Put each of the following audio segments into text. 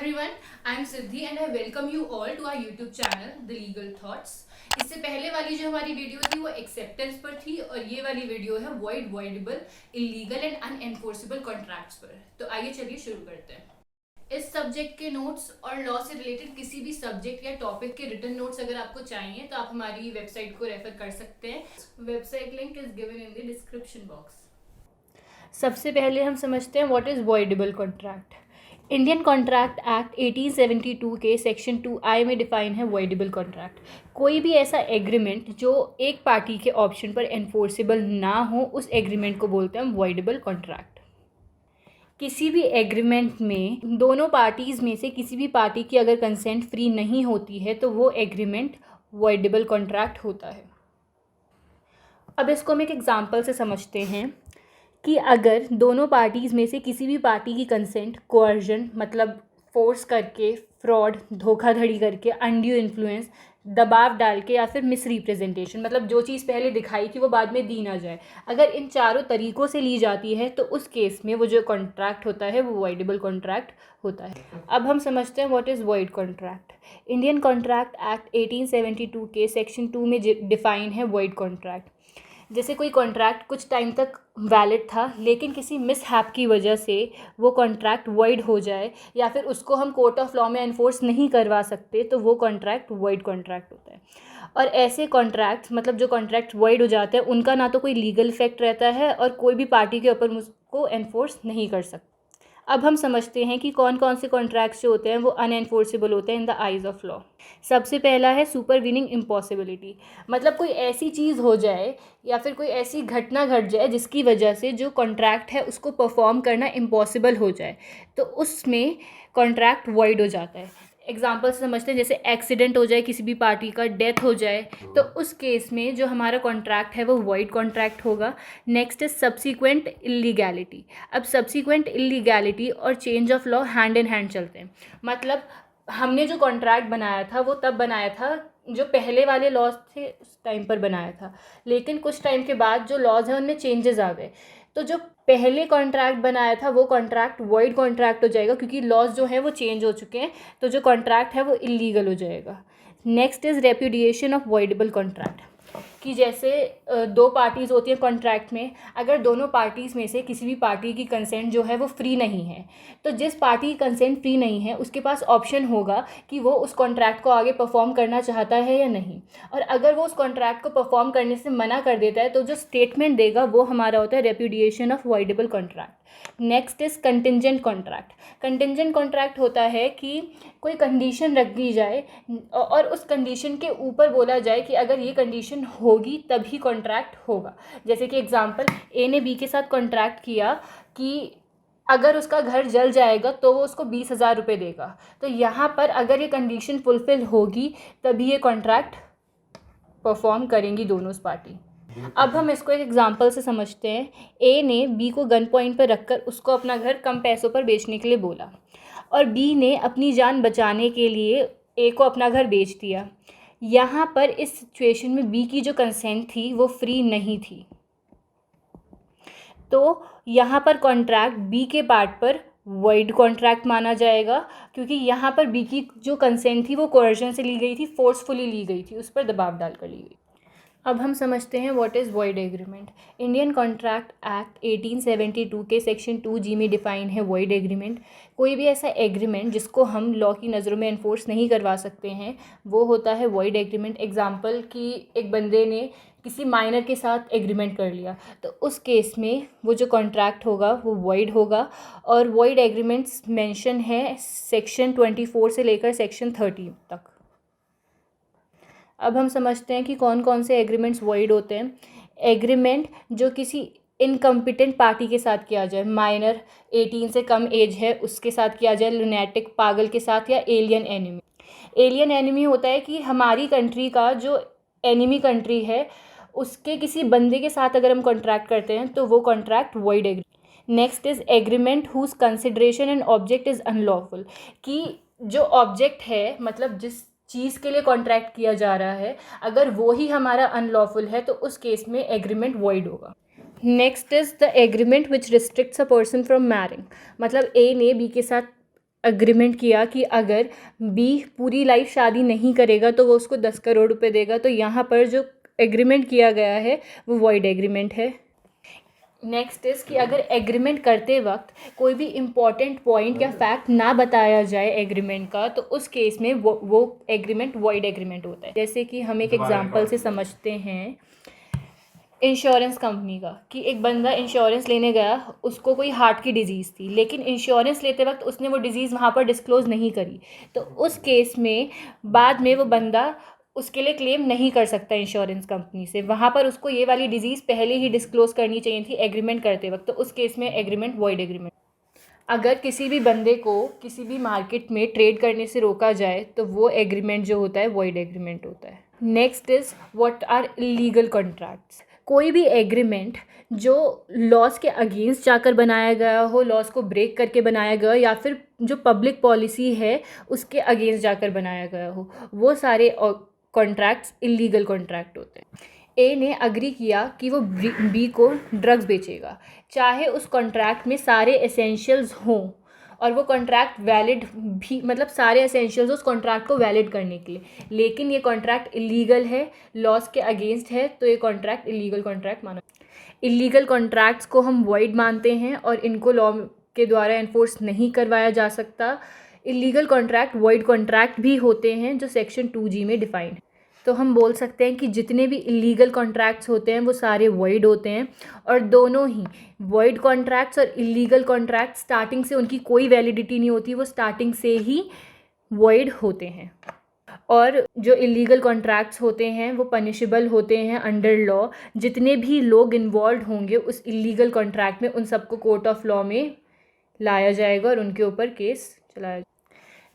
everyone, I am Siddhi and I welcome you all to our YouTube channel, The Legal Thoughts. इससे पहले वाली जो हमारी video थी वो एक्सेप्टेंस पर थी और ये वाली वीडियो है void voidable illegal and unenforceable contracts पर। तो आइए चलिए शुरू करते हैं। इस सब्जेक्ट के नोट्स और लॉ से रिलेटेड किसी भी सब्जेक्ट या टॉपिक के रिटन नोट्स अगर आपको चाहिए तो आप हमारी वेबसाइट को रेफर कर सकते हैं। Website link is given in the description box. सबसे पहले हम समझते हैं what is voidable contract. Indian contract act 1872 के सेक्शन 2I में डिफाइन है वॉइडेबल कॉन्ट्रैक्ट। कोई भी ऐसा एग्रीमेंट जो एक पार्टी के ऑप्शन पर एनफोर्सेबल ना हो उस एग्रीमेंट को बोलते हैं हम वॉइडेबल कॉन्ट्रैक्ट। किसी भी एग्रीमेंट में दोनों पार्टीज़ में से किसी भी पार्टी की अगर कंसेंट फ्री नहीं होती है तो वो एग्रीमेंट वॉइडेबल कॉन्ट्रैक्ट होता है। अब इसको हम एक एग्जांपल से समझते हैं कि अगर दोनों पार्टीज़ में से किसी भी पार्टी की कंसेंट कोअर्जन मतलब फोर्स करके, फ्रॉड, धोखाधड़ी करके, अनड्यू इन्फ्लुएंस, दबाव डाल के या फिर मिस रिप्रेजेंटेशन मतलब जो चीज़ पहले दिखाई थी वो बाद में दी ना जाए, अगर इन चारों तरीक़ों से ली जाती है तो उस केस में वो जो कॉन्ट्रैक्ट होता है वो वॉइडेबल कॉन्ट्रैक्ट होता है। अब हम समझते हैं what is void contract. Indian contract act 1872 के सेक्शन 2 में डिफाइन है वॉइड कॉन्ट्रैक्ट। जैसे कोई कॉन्ट्रैक्ट कुछ टाइम तक वैलिड था लेकिन किसी मिसहैप की वजह से वो कॉन्ट्रैक्ट वॉइड हो जाए या फिर उसको हम कोर्ट ऑफ लॉ में एनफोर्स नहीं करवा सकते तो वो कॉन्ट्रैक्ट वॉइड कॉन्ट्रैक्ट होता है। और ऐसे कॉन्ट्रैक्ट मतलब जो कॉन्ट्रैक्ट वॉइड हो जाते हैं उनका ना तो कोई लीगल इफेक्ट रहता है और कोई भी पार्टी के ऊपर उसको एनफोर्स नहीं कर सकता। अब हम समझते हैं कि कौन कौन से कॉन्ट्रैक्ट्स जो होते हैं वो अनएनफोर्सेबल होते हैं in the eyes of law. सबसे पहला है सुपरवीनिंग इम्पॉसिबिलिटी, मतलब कोई ऐसी चीज़ हो जाए या फिर कोई ऐसी घटना घट जाए जिसकी वजह से जो कॉन्ट्रैक्ट है उसको परफॉर्म करना इम्पॉसिबल हो जाए तो उसमें कॉन्ट्रैक्ट वॉइड हो जाता है। एग्जाम्पल से समझते हैं, जैसे एक्सीडेंट हो जाए, किसी भी पार्टी का डेथ हो जाए तो उस केस में जो हमारा कॉन्ट्रैक्ट है वो वॉइड कॉन्ट्रैक्ट होगा। Next is subsequent illegality. अब सब्सीक्वेंट इलीगैलिटी और change of law hand in hand चलते हैं। मतलब हमने जो कॉन्ट्रैक्ट बनाया था वो तब बनाया था जो पहले वाले लॉज थे उस टाइम पर बनाया था, लेकिन कुछ टाइम के बाद जो लॉज हैं उनमें चेंजेस आ गए तो जो पहले कॉन्ट्रैक्ट बनाया था वो कॉन्ट्रैक्ट वॉइड कॉन्ट्रैक्ट हो जाएगा क्योंकि लॉज जो हैं वो चेंज हो चुके हैं तो जो कॉन्ट्रैक्ट है वो इलीगल हो जाएगा। Next is repudiation of voidable contract कि जैसे दो पार्टीज़ होती हैं कॉन्ट्रैक्ट में, अगर दोनों पार्टीज़ में से किसी भी पार्टी की कंसेंट जो है वो फ्री नहीं है तो जिस पार्टी की कंसेंट फ्री नहीं है उसके पास ऑप्शन होगा कि वो उस कॉन्ट्रैक्ट को आगे परफॉर्म करना चाहता है या नहीं, और अगर वो उस कॉन्ट्रैक्ट को परफॉर्म करने से मना कर देता है तो जो स्टेटमेंट देगा वो हमारा होता है repudiation of voidable contract. Next is contingent contract. Contingent contract होता है कि कोई कंडीशन रख दी जाए और उस कंडीशन के ऊपर बोला जाए कि अगर ये कंडीशन होगी तभी कॉन्ट्रैक्ट होगा। जैसे कि एग्जांपल, ए ने बी के साथ कॉन्ट्रैक्ट किया कि अगर उसका घर जल जाएगा तो वो उसको 20,000 रुपये देगा, तो यहाँ पर अगर ये कंडीशन फुलफिल होगी तभी ये कॉन्ट्रैक्ट परफॉर्म करेंगी दोनों पार्टी। अब हम इसको एक एग्जांपल से समझते हैं। ए ने बी को गन पॉइंट पर रखकर उसको अपना घर कम पैसों पर बेचने के लिए बोला और बी ने अपनी जान बचाने के लिए ए को अपना घर बेच दिया। यहाँ पर इस सिचुएशन में बी की जो कंसेंट थी वो फ्री नहीं थी तो यहाँ पर कॉन्ट्रैक्ट बी के पार्ट पर वॉइड कॉन्ट्रैक्ट माना जाएगा क्योंकि यहाँ पर बी की जो कंसेंट थी वो कोर्जन से ली गई थी, फोर्सफुली ली गई थी, उस पर दबाव डालकर ली गई। अब हम समझते हैं what is void agreement. Indian contract act 1872 के सेक्शन 2G में डिफाइन है वॉइड एग्रीमेंट। कोई भी ऐसा एग्रीमेंट जिसको हम लॉ की नज़रों में एनफोर्स नहीं करवा सकते हैं वो होता है वॉइड एग्रीमेंट। एग्जांपल कि एक बंदे ने किसी माइनर के साथ एग्रीमेंट कर लिया तो उस केस में वो जो कॉन्ट्रैक्ट होगा वो वॉइड होगा। और वॉइड एग्रीमेंट्स मेंशन है सेक्शन 24 से लेकर सेक्शन 30 तक। अब हम समझते हैं कि कौन कौन से एग्रीमेंट्स वॉइड होते हैं। एग्रीमेंट जो किसी इनकम्पिटेंट पार्टी के साथ किया जाए, माइनर 18 से कम एज है उसके साथ किया जाए, लुनैटिक पागल के साथ, या एलियन एनिमी। एलियन एनिमी होता है कि हमारी कंट्री का जो एनिमी कंट्री है उसके किसी बंदे के साथ अगर हम कॉन्ट्रैक्ट करते हैं तो वो contract void agreement. Next is agreement whose consideration and object is unlawful कि जो ऑब्जेक्ट है मतलब जिस चीज़ के लिए कॉन्ट्रैक्ट किया जा रहा है अगर वो ही हमारा अनलॉफुल है तो उस केस में एग्रीमेंट वॉइड होगा। Next is the agreement which restricts a person from marrying, मतलब ए ने बी के साथ एग्रीमेंट किया कि अगर बी पूरी लाइफ शादी नहीं करेगा तो वो उसको 10 करोड़ रुपए देगा, तो यहाँ पर जो एग्रीमेंट किया गया है वो वॉइड एग्रीमेंट है। नेक्स्ट इज़ कि अगर एग्रीमेंट करते वक्त कोई भी इम्पॉर्टेंट पॉइंट या फैक्ट ना बताया जाए एग्रीमेंट का, तो उस केस में वो एग्रीमेंट वॉइड एग्रीमेंट होता है। जैसे कि हम एक एग्जांपल से समझते हैं इंश्योरेंस कंपनी का, कि एक बंदा इंश्योरेंस लेने गया, उसको कोई हार्ट की डिजीज़ थी, लेकिन इंश्योरेंस लेते वक्त उसने वो डिज़ीज़ वहाँ पर डिस्क्लोज़ नहीं करी, तो उस केस में बाद में वो बंदा उसके लिए क्लेम नहीं कर सकता इंश्योरेंस कंपनी से। वहाँ पर उसको ये वाली डिज़ीज़ पहले ही डिस्क्लोज़ करनी चाहिए थी एग्रीमेंट करते वक्त, तो उस केस में एग्रीमेंट वॉइड एग्रीमेंट। अगर किसी भी बंदे को किसी भी मार्केट में ट्रेड करने से रोका जाए तो वो एग्रीमेंट जो होता है वॉइड एग्रीमेंट होता है। Next is what are illegal contracts. कोई भी एग्रीमेंट जो लॉज के अगेंस्ट जाकर बनाया गया हो, लॉज को ब्रेक करके बनाया गया हो, या फिर जो पब्लिक पॉलिसी है उसके अगेंस्ट जाकर बनाया गया हो, वो सारे कॉन्ट्रैक्ट्स इलीगल कॉन्ट्रैक्ट होते हैं। ए ने अग्री किया कि वो बी को ड्रग्स बेचेगा, चाहे उस कॉन्ट्रैक्ट में सारे एसेंशियल्स हों और वो कॉन्ट्रैक्ट वैलिड भी, मतलब सारे एसेंशियल्स उस कॉन्ट्रैक्ट को वैलिड करने के लिए, लेकिन ये कॉन्ट्रैक्ट इलीगल है, लॉज के अगेंस्ट है, तो ये कॉन्ट्रैक्ट इलीगल कॉन्ट्रैक्ट माना। इलीगल कॉन्ट्रैक्ट्स को हम वॉइड मानते हैं और इनको लॉ के द्वारा एनफोर्स नहीं करवाया जा सकता। इलीगल कॉन्ट्रैक्ट वॉइड कॉन्ट्रैक्ट भी होते हैं जो सेक्शन 2G में डिफाइंड है। तो हम बोल सकते हैं कि जितने भी इलीगल कॉन्ट्रैक्ट्स होते हैं वो सारे वॉइड होते हैं, और दोनों ही वॉइड कॉन्ट्रैक्ट्स और इलीगल कॉन्ट्रैक्ट स्टार्टिंग से उनकी कोई वैलिडिटी नहीं होती, वो स्टार्टिंग से ही वॉइड होते हैं। और जो इलीगल कॉन्ट्रैक्ट्स होते हैं वो पनिशेबल होते हैं अंडर लॉ। जितने भी लोग इन्वॉल्व होंगे उस इलीगल कॉन्ट्रैक्ट में, उन सबको कोर्ट ऑफ लॉ में लाया जाएगा और उनके ऊपर केस चलाया।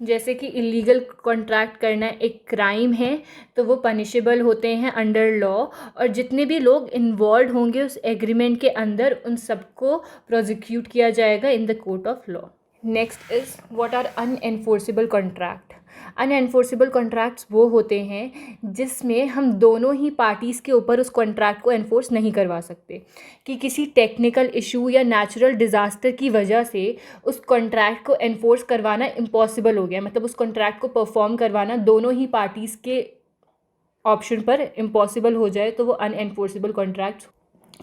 जैसे कि इलीगल कॉन्ट्रैक्ट करना एक क्राइम है तो वो पनिशेबल होते हैं अंडर लॉ, और जितने भी लोग इन्वॉल्व होंगे उस एग्रीमेंट के अंदर उन सबको प्रोसिक्यूट किया जाएगा in the court of law. Next is what are unenforceable contract. Unenforceable contracts वो होते हैं जिसमें हम दोनों ही पार्टीज़ के ऊपर उस कॉन्ट्रैक्ट को एनफोर्स नहीं करवा सकते, कि किसी टेक्निकल इशू या नेचुरल डिज़ास्टर की वजह से उस कॉन्ट्रैक्ट को एनफोर्स करवाना इम्पॉसिबल हो गया, मतलब उस कॉन्ट्रैक्ट को परफॉर्म करवाना दोनों ही पार्टीज़ के ऑप्शन पर इम्पॉसिबल हो जाए तो वो अनएनफोर्सेबल कॉन्ट्रैक्ट्स।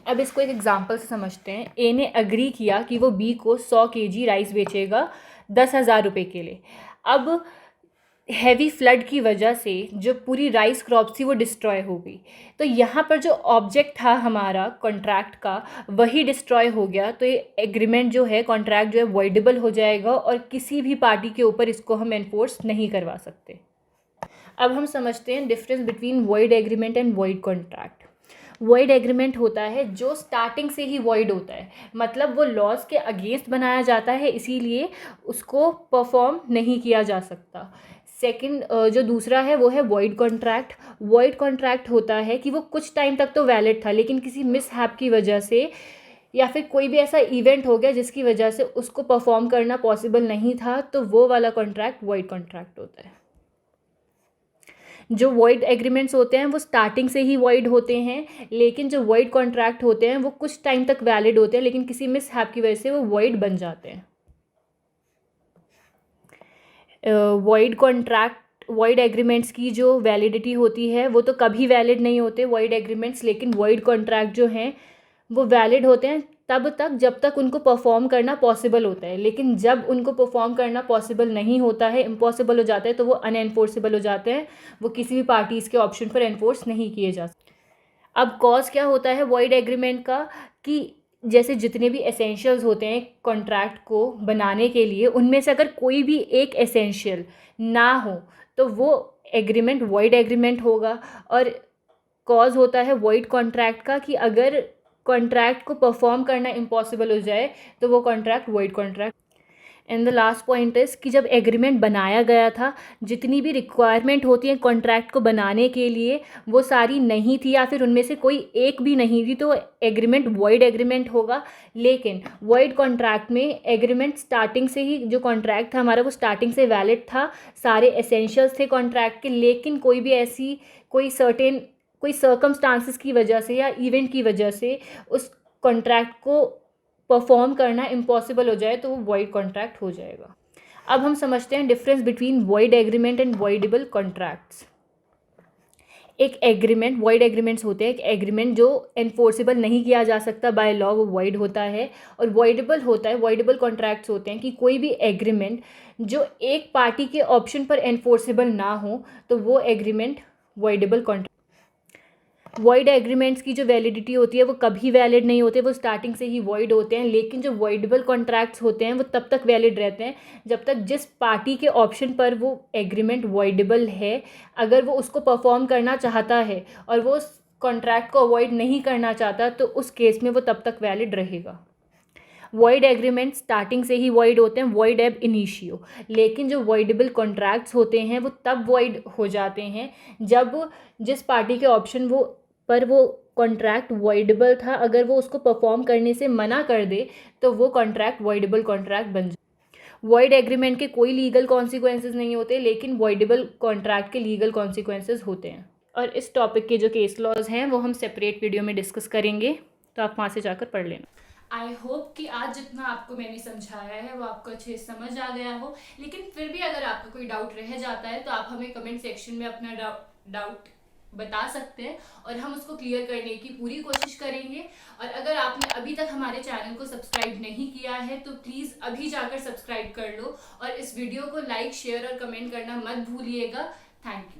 अब इसको एक एग्जांपल से समझते हैं। ए ने अग्री किया कि वो बी को 100 kg राइस बेचेगा 10,000 रुपये के लिए। अब हैवी फ्लड की वजह से जो पूरी राइस क्रॉप थी वो डिस्ट्रॉय हो गई, तो यहाँ पर जो ऑब्जेक्ट था हमारा कॉन्ट्रैक्ट का वही डिस्ट्रॉय हो गया, तो ये एग्रीमेंट जो है, कॉन्ट्रैक्ट जो है वॉइडेबल हो जाएगा और किसी भी पार्टी के ऊपर इसको हम एनफोर्स नहीं करवा सकते। अब हम समझते हैं difference between void agreement and void contract. Void agreement होता है जो स्टार्टिंग से ही वॉइड होता है, मतलब वो लॉज के अगेंस्ट बनाया जाता है, इसीलिए उसको परफॉर्म नहीं किया जा सकता। सेकंड जो दूसरा है वो है वॉइड कॉन्ट्रैक्ट। वॉइड कॉन्ट्रैक्ट होता है कि वो कुछ टाइम तक तो वैलिड था, लेकिन किसी मिसहैप की वजह से या फिर कोई भी ऐसा इवेंट हो गया जिसकी वजह से उसको परफॉर्म करना पॉसिबल नहीं था, तो वो वाला कॉन्ट्रैक्ट वॉइड कॉन्ट्रैक्ट होता है। जो वॉइड एग्रीमेंट्स होते हैं वो स्टार्टिंग से ही वॉइड होते हैं, लेकिन जो वॉइड कॉन्ट्रैक्ट होते हैं वो कुछ टाइम तक वैलिड होते हैं, लेकिन किसी मिसहैप की वजह से वो वॉइड बन जाते हैं। वॉइड कॉन्ट्रैक्ट, वॉइड एग्रीमेंट्स की जो वैलिडिटी होती है वो तो कभी वैलिड नहीं होते वॉइड एग्रीमेंट्स, लेकिन वॉइड कॉन्ट्रैक्ट जो हैं वो वैलिड होते हैं तब तक जब तक उनको परफॉर्म करना पॉसिबल होता है, लेकिन जब उनको परफॉर्म करना पॉसिबल नहीं होता है, इम्पॉसिबल हो जाता है, तो वो अनएनफोर्सेबल हो जाते हैं, वो किसी भी पार्टीज़ के ऑप्शन पर एनफोर्स नहीं किए जा सकते। अब कॉज क्या होता है वॉइड एग्रीमेंट का, कि जैसे जितने भी एसेंशियल्स होते हैं कॉन्ट्रैक्ट को बनाने के लिए, उनमें से अगर कोई भी एक एसेंशियल ना हो तो वो एग्रीमेंट वॉइड एग्रीमेंट होगा। और कॉज होता है वॉइड कॉन्ट्रैक्ट का कि अगर कॉन्ट्रैक्ट को परफॉर्म करना इम्पॉसिबल हो जाए तो वो contract void contract. And the last point is कि जब एग्रीमेंट बनाया गया था, जितनी भी रिक्वायरमेंट होती है कॉन्ट्रैक्ट को बनाने के लिए वो सारी नहीं थी, या फिर उनमें से कोई एक भी नहीं थी, तो एग्रीमेंट वॉइड एग्रीमेंट होगा। लेकिन वॉइड कॉन्ट्रैक्ट में एग्रीमेंट स्टार्टिंग से ही, जो कॉन्ट्रैक्ट था हमारा वो स्टार्टिंग से वैलिड था, सारे एसेंशियल्स थे कॉन्ट्रैक्ट के, लेकिन कोई भी ऐसी कोई सर्कमस्टांसिस की वजह से या इवेंट की वजह से उस कॉन्ट्रैक्ट को परफॉर्म करना इम्पॉसिबल हो जाए तो वो वॉइड कॉन्ट्रैक्ट हो जाएगा। अब हम समझते हैं difference between void agreement and voidable contracts. एक एग्रीमेंट, वॉइड एग्रीमेंट्स होते हैं, एक एग्रीमेंट जो एनफोर्सेबल नहीं किया जा सकता बाय लॉ, वो वॉइड होता है। और वॉइडेबल होता है, वॉइडेबल कॉन्ट्रैक्ट्स होते हैं कि कोई भी एग्रीमेंट जो एक पार्टी के ऑप्शन पर एनफोर्सेबल ना हो तो वो agreement voidable contract. Void agreements की जो वैलिडिटी होती है वो कभी वैलिड नहीं होते, वो स्टार्टिंग से ही वॉइड होते हैं। लेकिन जो वॉइडेबल कॉन्ट्रैक्ट्स होते हैं वो तब तक वैलिड रहते हैं जब तक जिस पार्टी के ऑप्शन पर वो एग्रीमेंट वॉइडेबल है, अगर वो उसको परफॉर्म करना चाहता है और वो उस कॉन्ट्रैक्ट को अवॉइड नहीं करना चाहता तो उस केस में वो तब तक वैलिड रहेगा। वॉइड एग्रीमेंट स्टार्टिंग से ही वॉइड होते हैं, वॉइड एब इनिशियो। लेकिन जो वॉइडेबल कॉन्ट्रैक्ट्स होते हैं वो तब वॉइड हो जाते हैं जब जिस पार्टी के ऑप्शन वो कॉन्ट्रैक्ट वॉइडेबल था, अगर वो उसको परफॉर्म करने से मना कर दे तो वो कॉन्ट्रैक्ट वॉइडेबल कॉन्ट्रैक्ट बन जाए। वॉइड एग्रीमेंट के कोई लीगल कॉन्सिक्वेंसेस नहीं होते, लेकिन वॉइडेबल कॉन्ट्रैक्ट के लीगल कॉन्सिक्वेंसेस होते हैं। और इस टॉपिक के जो केस लॉज हैं वो हम सेपरेट वीडियो में डिस्कस करेंगे, तो आप वहाँ से जाकर पढ़ लेना। आई होप कि आज जितना आपको मैंने समझाया है वो आपको अच्छे से समझ आ गया हो। लेकिन फिर भी अगर आपका कोई डाउट रह जाता है तो आप हमें कमेंट सेक्शन में अपना डाउट बता सकते हैं और हम उसको क्लियर करने की पूरी कोशिश करेंगे। और अगर आपने अभी तक हमारे चैनल को सब्सक्राइब नहीं किया है तो प्लीज़ अभी जाकर सब्सक्राइब कर लो और इस वीडियो को लाइक, शेयर और कमेंट करना मत भूलिएगा। Thank you.